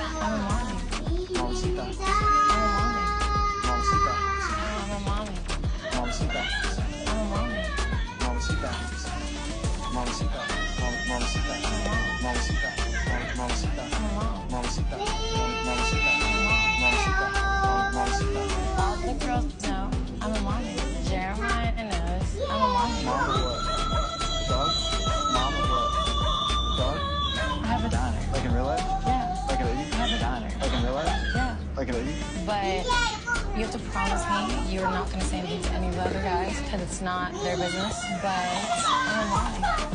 I'm a mommy. Mamacita. I'm a mommy. Mamacita. I'm a mommy. Mamacita. I'm a mommy. Mamacita. Mamacita. Mamacita. Mamacita. Mamacita. I'm a mom. Mamacita. Mamacita. Mamacita. Mamacita. All the girls know I'm a mommy. Jeremiah knows I'm a mommy. Mama what? Dog? Mama what? Dog? I have a daughter. Like in real life? Yeah. Like a baby? I have a daughter. Like in real life? Yeah. Like a baby? But you have to promise me you're not going to say anything to any of the other guys because it's not their business. But I'm a mommy.